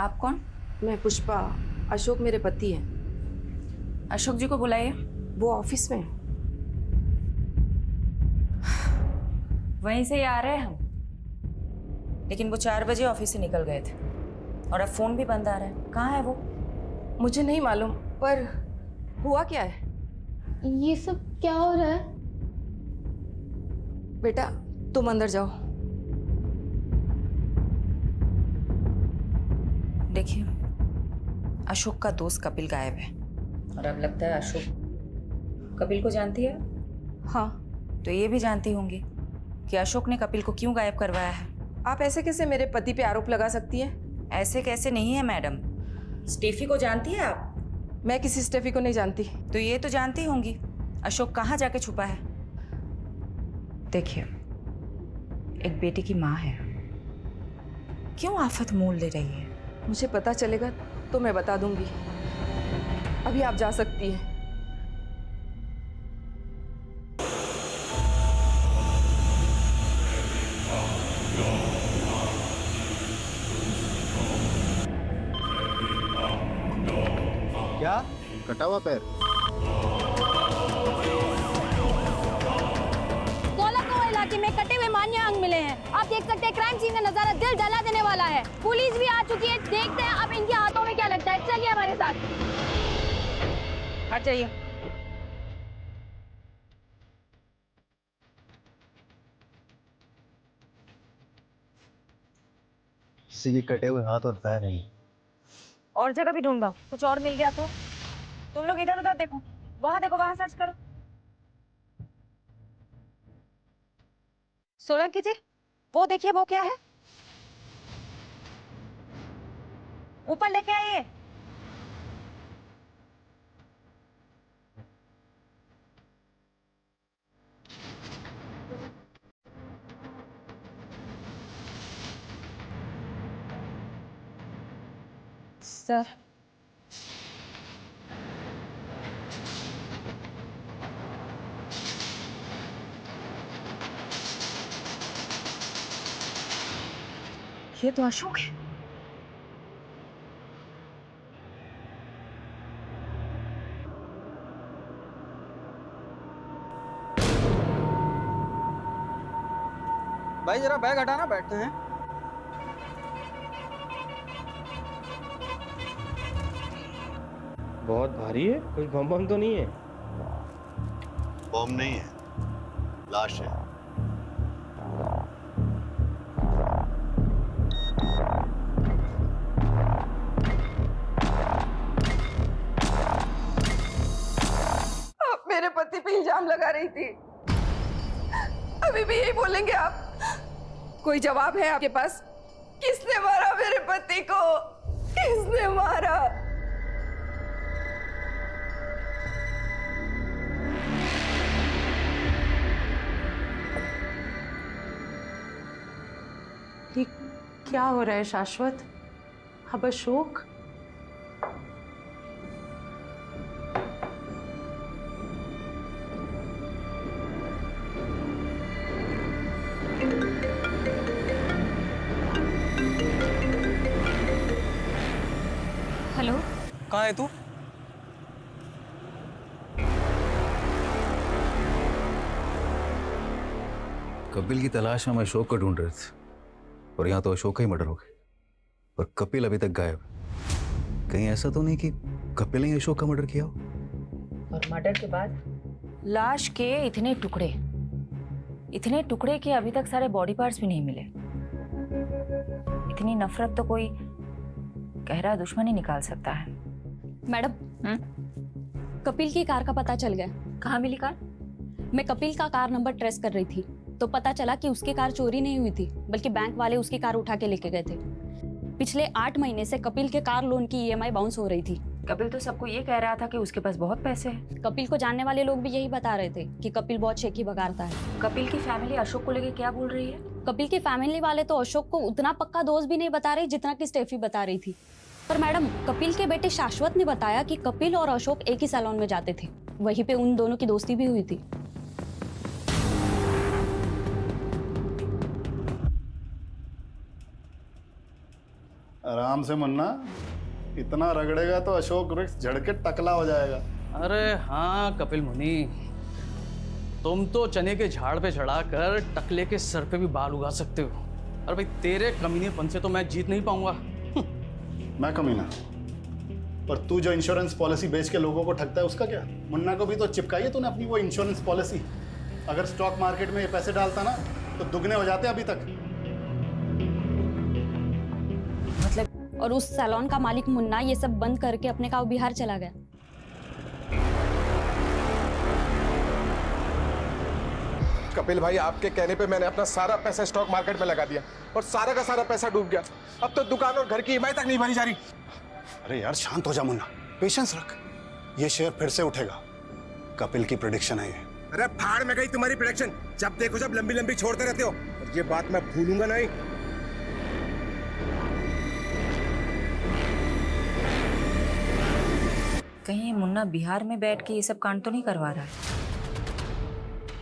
आप कौन? मैं पुष्पा। अशोक मेरे पति हैं। अशोक जी को बुलाइए। वो ऑफिस में हैं। वहीं से ही आ रहे हैं हम, लेकिन वो 4 बजे ऑफिस से निकल गए थे और अब फोन भी बंद आ रहा है। कहाँ है वो? मुझे नहीं मालूम, पर हुआ क्या है? ये सब क्या हो रहा है? बेटा तुम अंदर जाओ। देखिए, अशोक का दोस्त कपिल गायब है और अब लगता है अशोक कपिल को जानती है। हाँ। तो ये भी जानती होंगी कि अशोक ने कपिल को क्यों गायब करवाया है। आप ऐसे कैसे मेरे पति पे आरोप लगा सकती हैं? ऐसे कैसे नहीं है मैडम। स्टेफी को जानती है आप? मैं किसी स्टेफी को नहीं जानती। तो ये तो जानती होंगी अशोक कहाँ जाके छुपा है। देखिए, एक बेटी की माँ है, क्यों आफत मोल ले रही है? मुझे पता चलेगा तो मैं बता दूंगी। अभी आप जा सकती हैं। क्या कटा हुआ पैर? कोलाको इलाके में कटे हुए मान्य अंग मिले हैं। आप देख सकते हैं क्राइम सीन का नजारा दिल दहला देने वाला है। पुलिस भी आ चुकी है। देखते हैं अब इनके हाथों में क्या लगता है। चलिए हमारे साथ। हट जाइए। किसी के कटे हुए हाथ और पैर नहीं। और जगह भी ढूंढा, कुछ और मिल गया तो? तुम लोग इधर उधर देखो, वहां सर्च करो। सोलंकी जी, वो देखिए, वो क्या है? ऊपर लेके आइए। सर, ये तो अशोक है। भाई जरा बैग हटाना, बैठते हैं। बहुत भारी है, कुछ बम बम तो नहीं है? बॉम्ब नहीं है, लाश है। आप मेरे पति पे इल्जाम लगा रही थी। अभी भी यही बोलेंगे आप? कोई जवाब है आपके पास? किसने मारा मेरे पति को? किसने मारा? ये क्या हो रहा है शाश्वत? अब अशोक? हेलो, कहाँ है तू? कपिल की तलाश में हम अशोक को ढूंढ रहे थे और यहाँ तो अशोक का ही मर्डर हो गया और कपिल अभी तक गायब। कहीं ऐसा तो नहीं कि कपिल ने अशोक का मर्डर किया हो? और मर्डर के बाद लाश के इतने टुकड़े के अभी तक सारे बॉडी पार्ट्स भी नहीं मिले। इतनी नफरत तो कोई गहरा दुश्मन ही निकाल सकता है। मैडम, कपिल की कार का पता चल गया। कहाँ मिली कार? मैं कपिल का कार नंबर ट्रेस कर रही थी तो पता चला कि उसकी कार चोरी नहीं हुई थी, बल्कि बैंक वाले उसकी कार उठा के लेके गए थे। पिछले 8 महीने से कपिल के कार लोन की ईएमआई बाउंस हो रही थी। कपिल तो सबको ये कह रहा था कि उसके पास बहुत पैसे हैं। कपिल को जानने वाले लोग भी यही बता रहे थे कि कपिल बहुत शेखी बगाड़ता है। कपिल की फैमिली अशोक को लेके क्या बोल रही है? कपिल की फैमिली वाले तो अशोक को उतना पक्का दोस्त भी नहीं बता रही जितना कि स्टेफी बता रही थी। पर मैडम, कपिल के बेटे शाश्वत ने बताया कि कपिल और अशोक एक ही सैलून में जाते थे। वहीं पे उन दोनों की दोस्ती भी हुई थी। आराम से मुन्ना, इतना रगड़ेगा तो अशोक वृक्ष झड़ के टकला हो जाएगा। अरे हाँ कपिल मुनि, तुम तो चने के झाड़ पे चढ़ाकर टकले के सर पे भी बाल उगा सकते हो। अरे भाई तेरे कमीनेपन से तो मैं जीत नहीं पाऊंगा। मैं कमीना, पर तू जो इंश्योरेंस पॉलिसी बेच के लोगों को ठगता है उसका क्या? मुन्ना को भी तो चिपकाई है तूने अपनी वो इंश्योरेंस पॉलिसी। अगर स्टॉक मार्केट में ये पैसे डालता ना तो दुगने हो जाते अभी तक। मतलब और उस सैलून का मालिक मुन्ना ये सब बंद करके अपने गाँव बिहार चला गया। कपिल भाई, आपके कहने पे मैंने अपना सारा पैसा स्टॉक मार्केट में लगा दिया और सारा का सारा पैसा डूब गया। अब तो दुकान और घर की ईएमआई तक नहीं भरी जा रही। अरे यार शांत हो जा मुन्ना, पेशेंस रख, ये शेयर फिर से उठेगा। कपिल की प्रेडिक्शन है ये। अरे भाड़ में गई तुम्हारी प्रेडिक्शन, जब देखो जब लंबी लंबी छोड़ते रहते हो, और ये बात मैं भूलूंगा नहीं। कहीं ये मुन्ना बिहार में बैठ के ये सब कांड तो नहीं करवा रहा है?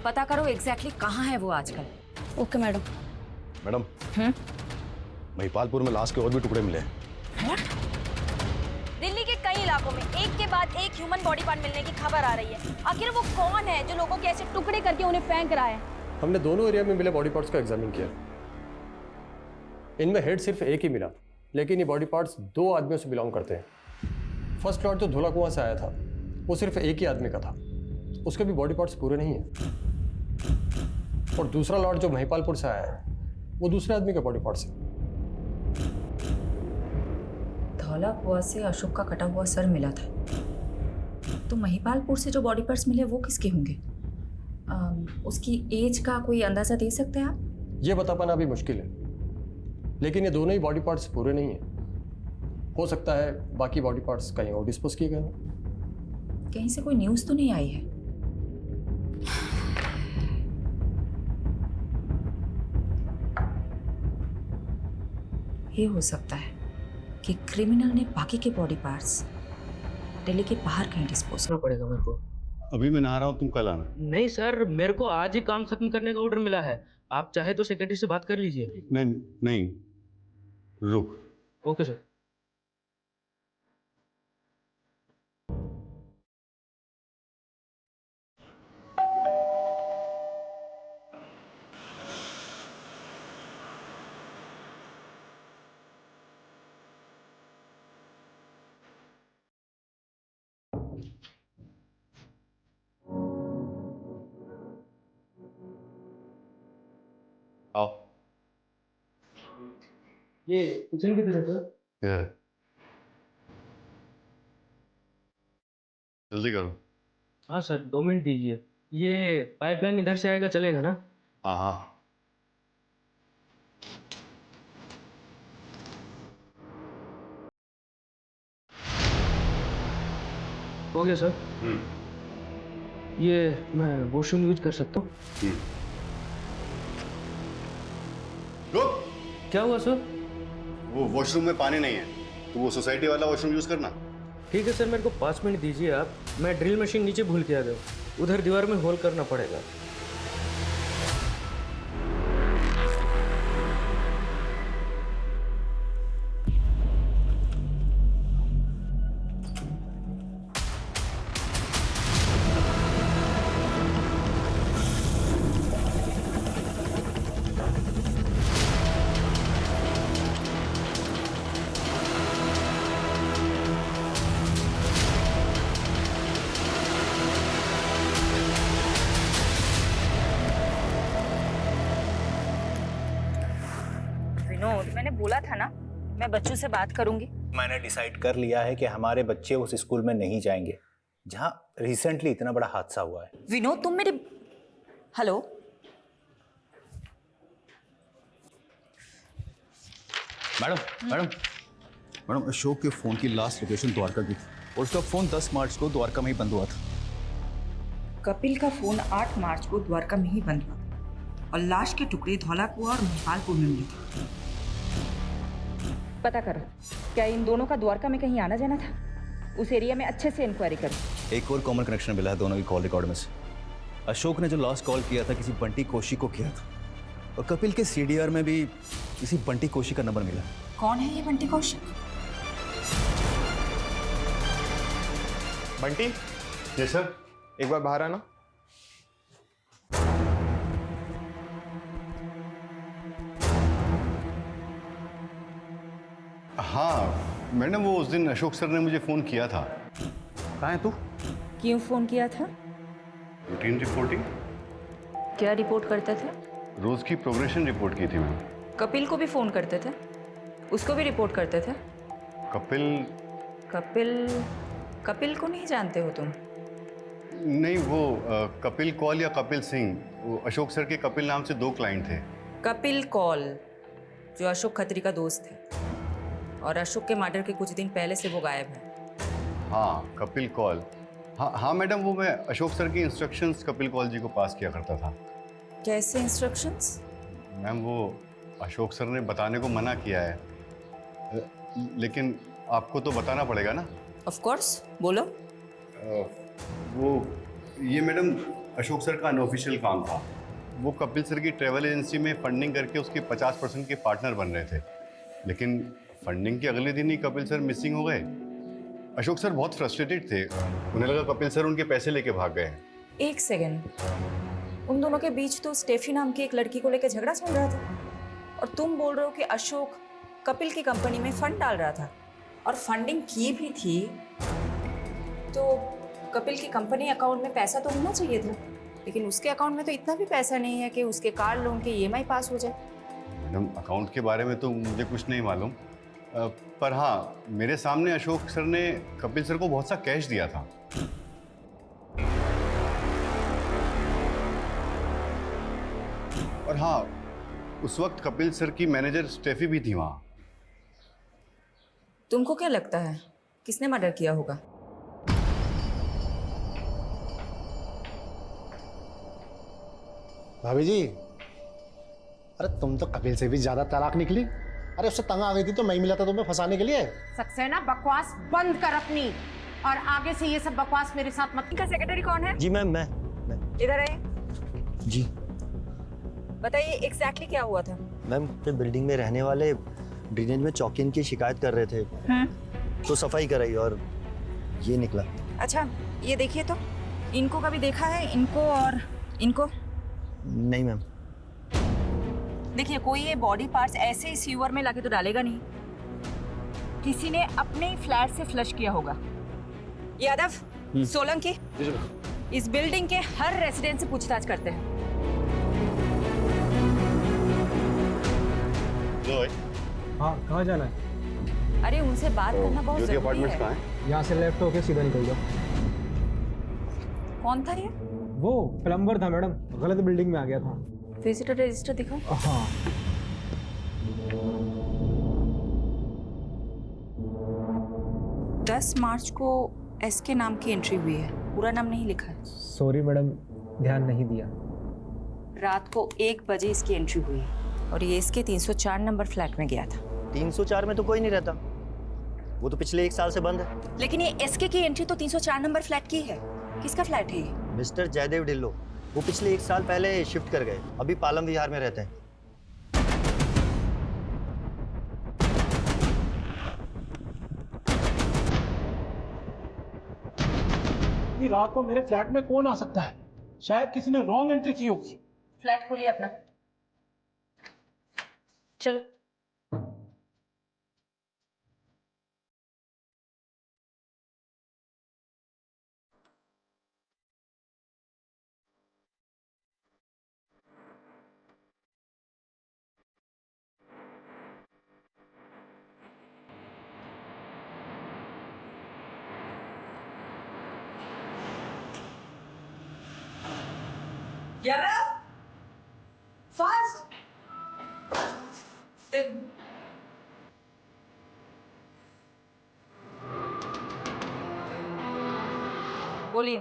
पता करो एग्जैक्टली कहाँ है वो आजकल। Okay madam. मैडम, महिपालपुर में लाश के और भी टुकड़े मिले हैं। दिल्ली के कई इलाकों में एक के बाद एक ह्यूमन बॉडी पार्ट मिलने की खबर आ रही है। आखिर वो कौन है जो लोगों के ऐसे टुकड़े करके उन्हें फेंक रहा है? हमने दोनों एरिया में मिले बॉडी पार्ट्स का एग्जामिन किया। इनमें हेड सिर्फ एक ही मिला, लेकिन ये बॉडी पार्ट्स 2 आदमियों से बिलोंग करते हैं। फर्स्ट लॉट जो धोला कुआं से आया था वो सिर्फ एक ही आदमी का था, उसके भी बॉडी पार्ट्स पूरे नहीं है। और दूसरा लॉट जो महिपालपुर से आया है वो दूसरे आदमी के बॉडी पार्ट्स है। धौला कुआं से अशोक का कटा हुआ सर मिला था, तो महिपालपुर से जो बॉडी पार्ट्स मिले वो किसके होंगे? उसकी एज का कोई अंदाजा दे सकते हैं आप? ये बता पाना अभी मुश्किल है, लेकिन ये दोनों ही बॉडी पार्ट्स पूरे नहीं है। हो सकता है बाकी बॉडी पार्ट्स कहीं और डिस्पोज किए गए हों। कहीं से कोई न्यूज़ तो नहीं आई है? ये हो सकता है कि क्रिमिनल ने बाकी के बॉडी पार्ट्स दिल्ली के बाहर कहीं डिस्पोज करना पड़ेगा मेरे को। अभी मैं नहा रहा हूँ, तुम कल आना। नहीं सर, मेरे को आज ही काम खत्म करने का ऑर्डर मिला है। आप चाहे तो सेक्रेटरी से बात कर लीजिए। नहीं नहीं, रुक। Okay sir. आओ। ये किचन की तरफ है। जल्दी करो। हाँ सर, 2 मिनट दीजिए। ये पाइपलाइन इधर से आएगा, चलेगा ना? हाँ हाँ। हो गया सर। ये मैं वॉशरूम यूज कर सकता हूँ? रुक। क्या हुआ सर? वो वॉशरूम में पानी नहीं है, तो वो सोसाइटी वाला वॉशरूम यूज करना। ठीक है सर, मेरे को 5 मिनट दीजिए आप। मैं ड्रिल मशीन नीचे भूल के आ गया, उधर दीवार में होल करना पड़ेगा। विनोद, मैंने बोला था ना मैं बच्चों से बात करूंगी। मैंने डिसाइड कर लिया है कि हमारे बच्चे उस स्कूल में नहीं जाएंगे जहां रिसेंटली इतना बड़ा हादसा हुआ है। विनोद तुम मेरे हेलो मैडम, अशोक के फोन की लास्ट लोकेशन द्वारका की थी और उसका फोन 10 मार्च को द्वारका में ही बंद हुआ था। कपिल का फोन 8 मार्च को द्वारका में ही बंद हुआ और लाश के टुकड़े धौला कुआं और महिपालपुर में मिले थे। पता करो क्या इन दोनों का द्वारका में कहीं आना जाना था? उस एरिया में अच्छे से इंक्वायरी करो। एक और कॉमन कनेक्शन मिला है दोनों की कॉल रिकॉर्ड में से। अशोक ने जो लास्ट कॉल किया था किसी बंटी कोशी को किया था और कपिल के CDR में भी किसी बंटी कोशी का नंबर मिला। कौन है ये बंटी कौशिक? बंटी, जी सर। एक बार बाहर आना। हाँ मैडम, वो उस दिन अशोक सर ने मुझे फ़ोन किया था। कहाँ है तू? क्यों फोन किया था? रूटीन रिपोर्टिंग, क्या रिपोर्ट करते थे? रोज़ की प्रोग्रेशन रिपोर्ट की थी मैम। कपिल को भी फोन करते थे? उसको भी रिपोर्ट करते थे? कपिल? कपिल को नहीं जानते हो तुम? नहीं, वो कपिल कौल या कपिल सिंह, वो अशोक सर के कपिल नाम से 2 क्लाइंट थे। कपिल कौल जो अशोक खत्री का दोस्त है, और अशोक के मर्डर के कुछ दिन पहले से वो गायब है। हाँ कपिल कौल, हाँ मैडम, वो मैं अशोक सर की इंस्ट्रक्शंस कपिल कौल जी को पास किया करता था। कैसे इंस्ट्रक्शंस? मैम वो अशोक सर ने बताने को मना किया है, लेकिन आपको तो बताना पड़ेगा ना। ऑफ कोर्स, बोलो। वो ये मैडम अशोक सर का अनऑफिशियल काम था। वो कपिल सर की ट्रैवल एजेंसी में फंडिंग करके उसके 50% के पार्टनर बन रहे थे, लेकिन फंडिंग के अगले दिन ही कपिल सर मिसिंग हो गए। अशोक सर बहुत फ्रस्ट्रेटेड थे, उन्हें लगा कपिल सर उनके पैसे लेके भाग गए। एक सेकेंड, उन दोनों के बीच तो स्टेफी नाम की एक लड़की को लेकर झगड़ा चल रहा था, और तुम बोल रहे हो कि अशोक कपिल की कंपनी में फंड डाल रहा था, और फंडिंग की भी थी, तो कपिल की कंपनी अकाउंट में पैसा तो होना चाहिए था, लेकिन उसके अकाउंट में तो इतना भी पैसा नहीं है कि उसके कार लोन के EMI पास हो जाए। मैडम अकाउंट के बारे में तो मुझे कुछ नहीं मालूम, पर हाँ मेरे सामने अशोक सर ने कपिल सर को बहुत सा कैश दिया था। और हाँ, उस वक्त कपिल सर की मैनेजर स्टेफी भी थी वहाँ। तुमको क्या लगता है किसने मर्डर किया होगा? भाभी जी, अरे तुम तो कपिल से भी ज्यादा चालाक निकली। अरे उससे तंग आ गई थी तो मैं ही मिला था तुम्हें फंसाने के लिए। सक्सेना, बकवास बंद कर अपनी, और आगे से ये सब बकवास मेरे साथ मत। इनका सेक्रेटरी कौन है? जी मैम, मैं इधर आइए। जी बताइए एग्जैक्टली क्या हुआ था? मैम, अपने बिल्डिंग में रहने वाले ड्रेनेज में चौकिन की शिकायत कर रहे थे, तो सफाई कराई और ये निकला। अच्छा ये देखिए तो, इनको कभी देखा है? इनको और इनको? नहीं मैम। देखिए कोई ये बॉडी पार्ट्स ऐसे ही सीवर में लाके तो डालेगा नहीं, किसी ने अपने ही फ्लैट से फ्लश किया होगा। यादव, सोलंकी, इस बिल्डिंग के हर रेसिडेंट से पूछताछ करते हैं। हाँ, कहाँ जाना है? अरे उनसे बात करना बहुत जरूरी है। कहाँ है? यहाँ से लेफ्ट होके सीधा निकल जाओ। कौन था ये? वो प्लम्बर था मैडम, गलत बिल्डिंग में आ गया था। विजिटर रजिस्टर दिखाओ। हाँ। दस मार्च को SK नाम की एंट्री हुई है, पूरा नाम नहीं लिखा है। सॉरी मैडम, ध्यान नहीं दिया। रात को 1 बजे इसकी एंट्री हुई और ये इसके 304 नंबर फ्लैट में गया था। 304 में तो कोई नहीं रहता, वो तो पिछले 1 साल से बंद है। लेकिन ये SK की एंट्री तो 304 नंबर फ्लैट की है। किसका फ्लैट है ये? मिस्टर जयदेव ढिल्लो, वो पिछले 1 साल पहले शिफ्ट कर गए, अभी पालम विहार में रहते हैं। रात को मेरे फ्लैट में कौन आ सकता है? शायद किसी ने रॉन्ग एंट्री की होगी। फ्लैट खोलिए अपना। चलो। यादव, फास्ट। बोलिए,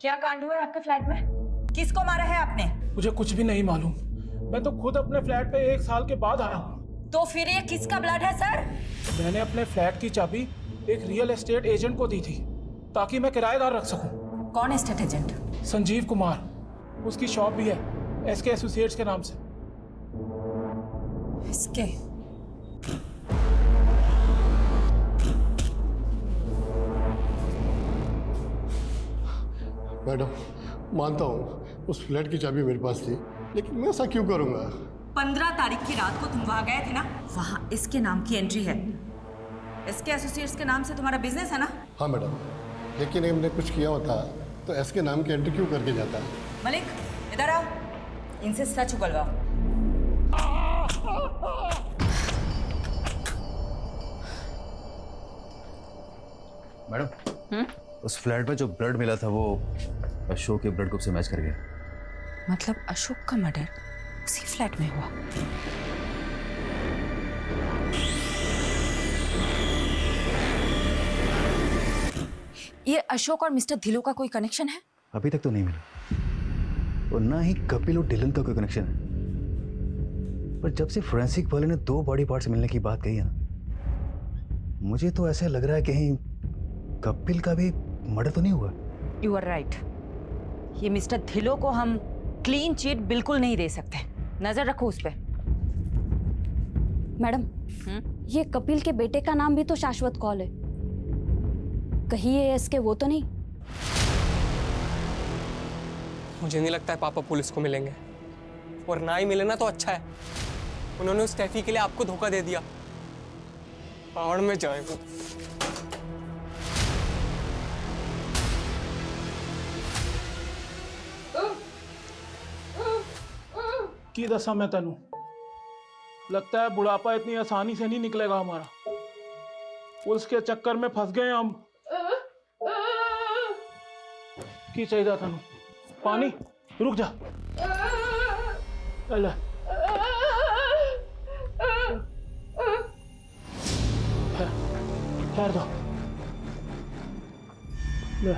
क्या कांड हुआ है आपके फ्लैट में? किसको मारा है आपने? मुझे कुछ भी नहीं मालूम, मैं तो खुद अपने फ्लैट पे 1 साल के बाद आया हूँ। तो फिर ये किसका ब्लड है सर? मैंने अपने फ्लैट की चाबी एक रियल एस्टेट एजेंट को दी थी ताकि मैं किराएदार रख सकूं। कौन एस्टेट एजेंट? संजीव कुमार, उसकी शॉप भी है SK एसोसिएट्स के नाम से। SK? मैडम, मानता हूँ उस फ्लैट की चाबी मेरे पास थी, लेकिन मैं ऐसा क्यों करूँगा? 15 तारीख की रात को तुम वहां गए थे ना, वहां इसके नाम की एंट्री है। इसके एसोसिएट्स के नाम से तुम्हारा बिजनेस है ना? हाँ मैडम, लेकिन हमने कुछ किया होता तो एस के नाम की एंट्री क्यों करके जाता? मलिक इधर आओ, इनसे सच उगलवाओ। मैडम, उस फ्लैट में जो ब्लड मिला था वो अशोक के ब्लड ग्रुप से मैच कर गया। मतलब अशोक का मर्डर उसी फ्लैट में हुआ? ये अशोक और मिस्टर धिलो का कोई कनेक्शन है? अभी तक तो नहीं मिला, और ना ही कपिल और डिलन का कोई कनेक्शन है। पर जब से फोरेंसिक वाले ने 2 बॉडी पार्ट्स मिलने की बात कही है ना, मुझे तो ऐसा लग रहा है कहीं कपिल का भी मर्डर तो नहीं हुआ। You are right. ये मिस्टर धिलो को हम क्लीन चिट बिल्कुल नहीं दे सकते, नजर रखो उस पे। मैडम, ये कपिल के बेटे का नाम भी तो शाश्वत कौल है, कहीं ये इसके वो तो नहीं? मुझे नहीं लगता है पापा पुलिस को मिलेंगे, और ना ही मिले ना तो अच्छा है। उन्होंने उस टैफी के लिए आपको धोखा दे दिया। पहाड़ में जाए वो। की दसा मैं तेनू, लगता है बुढ़ापा इतनी आसानी से नहीं निकलेगा हमारा। पुलिस के चक्कर में फंस गए हम। की चाहिए तेनू? पानी? रुक जा। ले ठहर दो। ले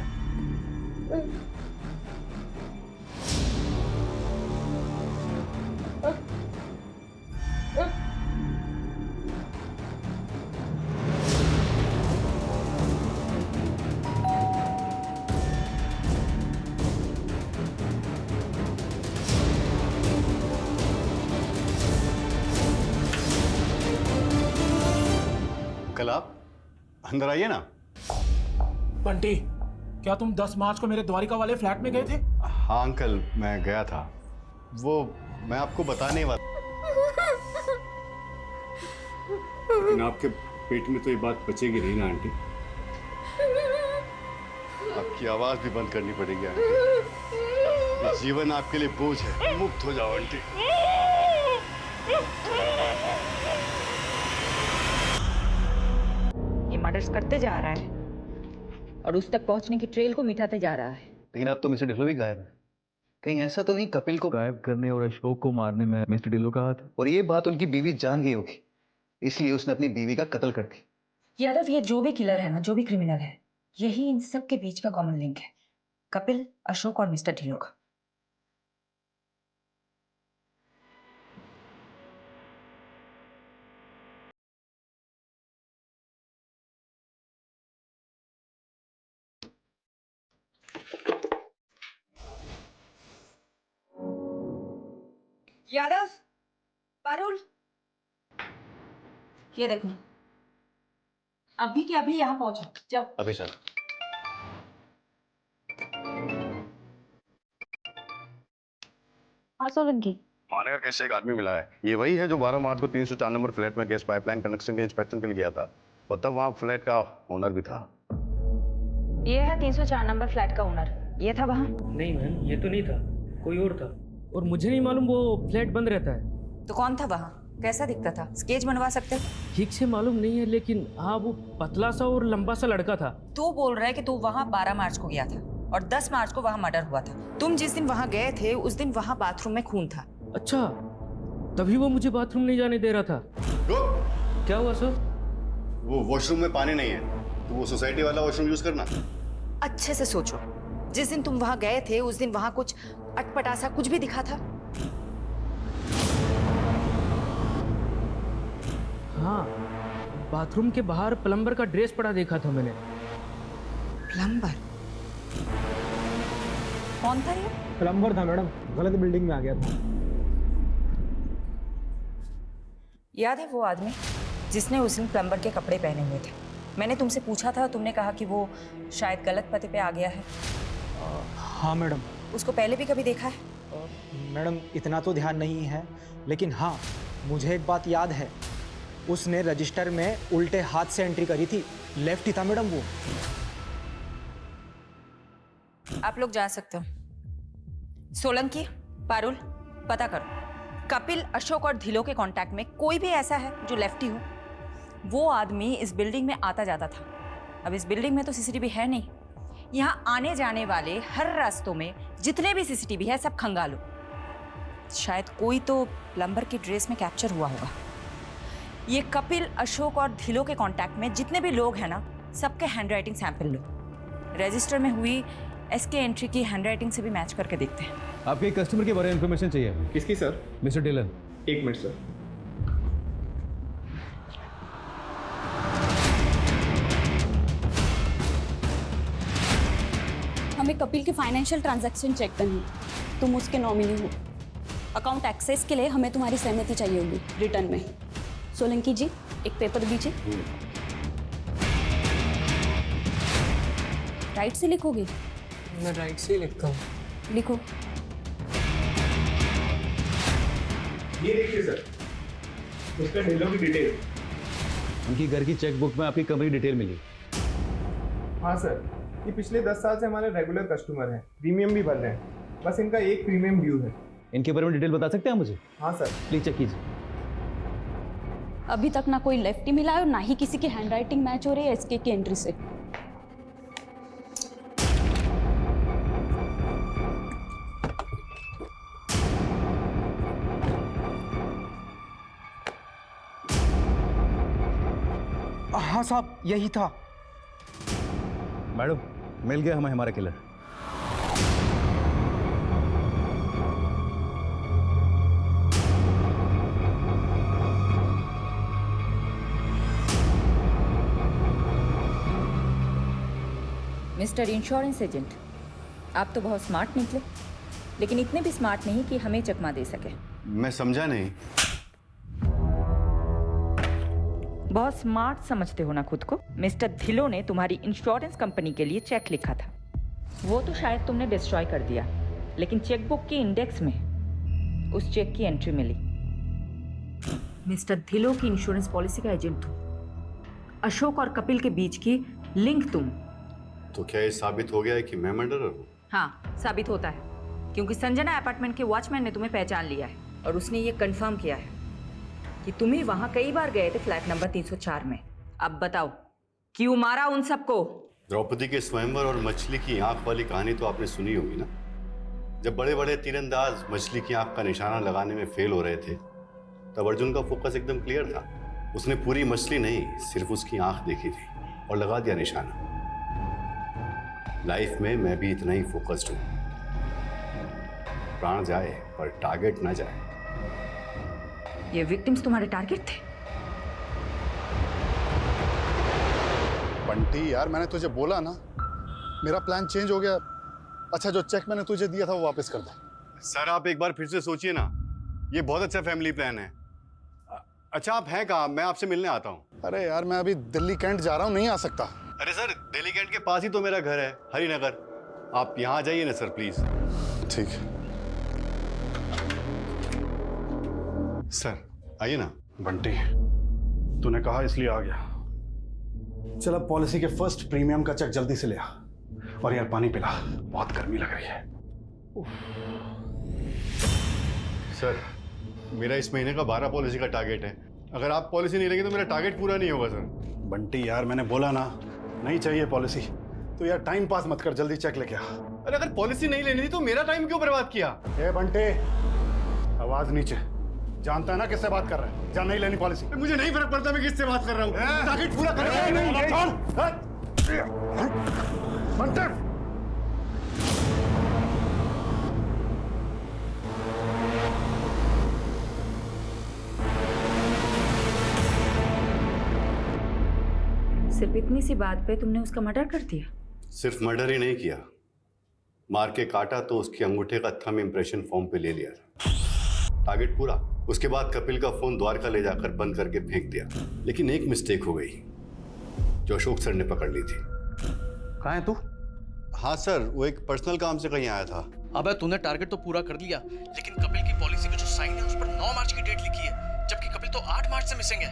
कल आप अंदर आइए ना। बंटी, क्या तुम 10 मार्च को मेरे द्वारिका वाले फ्लैट में गए थे? हाँ अंकल, मैं गया था। वो मैं आपको बताने वाला, लेकिन आपके पेट में तो ये बात बचेगी नहीं ना आंटी। आपकी आवाज भी बंद करनी पड़ेगी आंटी। ये जीवन आपके लिए बोझ है, मुक्त हो जाओ आंटी। ये मर्डर्स करते जा रहा है और उस तक पहुंचने की ट्रेल को मिटाते जा रहा है। लेकिन अब तो मिस्टर ढिल्लो भी गायब है। कहीं ऐसा तो नहीं कपिल को गायब करने और अशोक को मारने में मिस्टर ढिल्लो का हाथ है? और ये बात उनकी बीवी जान गई होगी, इसलिए उसने अपनी बीवी का कत्ल कर दिया। यादव, ये जो भी किलर है ना, जो भी क्रिमिनल है, यही इन सब के बीच का कॉमन लिंक है, कपिल, अशोक और मिस्टर ढिल्लो का। यादव, पारुल, ये देखो, अभी के अभी यहाँ पहुंचो, जाओ। अभी सर। हाँ सोलंकी, माने का कैसे एक आदमी मिला है। ये वही है जो 12 मार्च को 304 नंबर फ्लैट में गैस पाइपलाइन कनेक्शन के इंस्पेक्शन के लिए गया था, और तब वहाँ फ्लैट का ओनर भी था। ये है 304 नंबर फ्लैट का ओनर। ये था वहाँ? नहीं मैम, ये तो नहीं था, कोई और था। और मुझे नहीं मालूम वो फ्लैट बंद रहता है। तो कौन था वहाँ? कैसा दिखता था? स्केच बनवा सकते? ठीक से मालूम नहीं है, लेकिन हाँ वो पतला सा और लंबा सा लड़का था। तू बोल रहा है कि तू वहाँ 12 मार्च को गया था और 10 मार्च को वहाँ मर्डर हुआ था। तुम जिस दिन वहाँ गए थे उस दिन वहाँ बाथरूम में खून था। अच्छा, तभी वो मुझे बाथरूम नहीं जाने दे रहा था। क्या हुआ सर? वो वॉशरूम में पानी नहीं है, तो वो सोसाइटी वाला वॉशरूम यूज करना। अच्छे से सोचो, जिस दिन तुम वहाँ गए थे उस दिन वहाँ कुछ अटपटा सा कुछ भी दिखा था? हाँ, बाथरूम के बाहर प्लम्बर का ड्रेस पड़ा देखा था मैंने। प्लम्बर? कौन था ये? प्लम्बर था मैडम, गलत बिल्डिंग में आ गया था। याद है वो आदमी जिसने उस दिन प्लम्बर के कपड़े पहने हुए थे? मैंने तुमसे पूछा था, तुमने कहा कि वो शायद गलत पते पे आ गया है। हाँ मैडम। उसको पहले भी कभी देखा है? मैडम इतना तो ध्यान नहीं है, लेकिन हाँ मुझे एक बात याद है, उसने रजिस्टर में उल्टे हाथ से एंट्री करी थी, लेफ्ट ही था मैडम वो। आप लोग जा सकते हो। सोलंकी, पारुल, पता करो कपिल, अशोक और धिलो के कांटेक्ट में कोई भी ऐसा है जो लेफ्टी हो। वो आदमी इस बिल्डिंग में आता जाता था। अब इस बिल्डिंग में तो सीसीटीवी है नहीं। यहाँ आने जाने वाले हर रास्तों में जितने भी सीसीटीवी है सब खंगालो। शायद कोई तो प्लम्बर की ड्रेस में कैप्चर हुआ होगा। ये कपिल, अशोक और धिलो के कांटेक्ट में जितने भी लोग हैं ना, सबके हैंडराइटिंग सैंपल लो। रजिस्टर में हुई एसके एंट्री की हैंडराइटिंग से भी मैच करके देखते हैं। आपके एक कस्टमर के बारे में इंफॉर्मेशन चाहिए। किसकी सर? मिस्टर डिलन। एक मिनट सर। हमें कपिल के फाइनेंशियल ट्रांजैक्शन चेक करनी है। तुम उसके नॉमिनी हो। अकाउंट एक्सेस के लिए हमें तुम्हारी सहमति चाहिए होगी रिटर्न में। सोलंकी जी, एक पेपर दीजिए। राइट से लिखोगे? मैं राइट से ही लिखता हूँ। लिखो। ये देखिए सर, उसका डीलर की डिटेल। उनकी घर की चेकबुक में आपकी कंपनी डिटेल मिली। हाँ सर, ये पिछले 10 साल से हमारे रेगुलर कस्टमर हैं, प्रीमियम भी भर रहे हैं। बस इनका एक प्रीमियम ड्यू है। इनके बारे में डिटेल बता सकते हैं मुझे? हाँ सर। प्लीज चेक कीजिए। अभी तक ना कोई लेफ्टी मिला है और ना ही किसी की हैंडराइटिंग मैच हो रही है एसके की एंट्री से। हाँ साहब, यही था। मैडम, मिल गया हमें हमारा किलर। मिस्टर इंश्योरेंस एजेंट, आप तो बहुत स्मार्ट निकले, लेकिन इतने भी स्मार्ट नहीं कि हमें चकमा दे सके। मैं समझा नहीं। बहुत स्मार्ट समझते हो ना खुद को। मिस्टर धिलो ने तुम्हारी इंश्योरेंस कंपनी के लिए चेक लिखा था। वो तो शायद तुमने डिस्ट्रॉय कर दिया, लेकिन चेकबुक के इंडेक्स में उस चेक की एंट्री मिली। मिस्टर धिलो की इंश्योरेंस पॉलिसी का एजेंट तुम, अशोक और कपिल के बीच की लिंक तुम। तो क्या ये साबित हो गया है कि मैं मर्डरर हूँ? हाँ, साबित होता है, क्योंकि संजना अपार्टमेंट के वॉचमैन ने तुम्हें पहचान लिया है और उसने ये कंफर्म किया है कि तुम ही वहां कई बार गए थे फ्लैट नंबर 304 में। अब बताओ, क्यों मारा उन सबको? द्रौपदी के स्वयंवर और मछली की आंख वाली कहानी तो आपने सुनी होगी ना। जब बड़े बड़े तीरंदाज मछली की आंख का निशाना लगाने में फेल हो रहे थे, तब अर्जुन का फोकस एकदम क्लियर था। उसने पूरी मछली नहीं, सिर्फ उसकी आंख देखी थी और लगा दिया निशाना। लाइफ में मैं भी इतना ही फोकस्ड हूं। प्राण जाए पर टारगेट ना जाए। ये विक्टिम्स तुम्हारे टारगेट थे? बंटी यार, मैंने तुझे बोला ना, मेरा प्लान चेंज हो गया। अच्छा, जो चेक मैंने तुझे दिया था वो वापस कर दे। सर, आप एक बार फिर से सोचिए ना। ये बहुत अच्छा फैमिली प्लान है। अच्छा, आप हैं कहाँ? मैं आपसे मिलने आता हूँ। अरे यार, मैं अभी दिल्ली कैंट जा रहा हूँ, नहीं आ सकता। अरे सर, दिल्ली कैंट के पास ही तो मेरा घर है, हरिनगर। आप यहाँ आ जाइए ना सर, प्लीज। ठीक है सर, आइए ना। बंटी, तूने कहा इसलिए आ गया। चल, अब पॉलिसी के फर्स्ट प्रीमियम का चेक जल्दी से ले आ। और यार पानी पिला, बहुत गर्मी लग रही है। सर, मेरा इस महीने का 12 पॉलिसी का टारगेट है। अगर आप पॉलिसी नहीं लेंगे तो मेरा टारगेट पूरा नहीं होगा सर। बंटी यार, मैंने बोला ना, नहीं चाहिए पॉलिसी। तो यार टाइम पास मत कर, जल्दी चेक लेके आ। अरे अगर पॉलिसी नहीं लेनी थी तो मेरा टाइम क्यों बर्बाद किया? ए बंटे, आवाज नीचे। जानता है ना किससे बात कर रहा है? जा, नहीं लेनी पॉलिसी। मुझे नहीं फर्क पड़ता मैं किससे बात कर रहा हूँ। टारगेट पूरा कर। बंटे, सिर्फ इतनी सी बात पे तुमने उसका मर्डर कर दिया? सिर्फ मर्डर ही नहीं किया, मार के काटा तो उसके अंगूठे का थंब इंप्रेशन फॉर्म पे ले लिया। टारगेट पूरा। उसके बाद कपिल का फोन द्वारका ले जाकर बंद करके फेंक दिया। लेकिन एक मिस्टेक हो गई जो अशोक सर ने पकड़ ली थी। कहाँ है तू? हाँ सर, वो एक पर्सनल काम से कहीं आया था। अबे तूने टारगेट तो पूरा कर लिया, लेकिन कपिल की पॉलिसी में जो साइन है उस पर 9 मार्च की डेट लिखी है, जबकि कपिल तो 8 मार्च से मिसिंग है।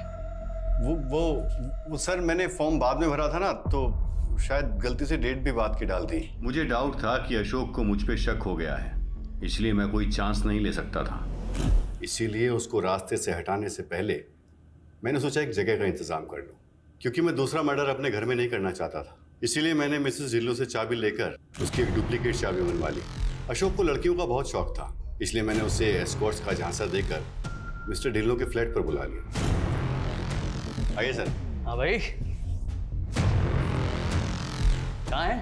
वो सर मैंने फॉर्म बाद में भरा था ना, तो शायद गलती से डेट भी बाद की डाल दी। मुझे डाउट था कि अशोक को मुझ पे शक हो गया है, इसलिए मैं कोई चांस नहीं ले सकता था। इसीलिए उसको रास्ते से हटाने से पहले मैंने सोचा एक जगह का इंतजाम कर लूं, क्योंकि मैं दूसरा मर्डर अपने घर में नहीं करना चाहता था। इसीलिए मैंने मिसेस ढिल्लों से चाबी लेकर उसकी एक डुप्लीकेट चाबी बनवा ली। अशोक को लड़कियों का बहुत शौक था, इसलिए मैंने उसे एस्कॉर्ट्स का झांसा देकर मिस्टर ढिल्लों के फ्लैट पर बुला लिया। आइए सर। हाँ भाई, कहाँ है?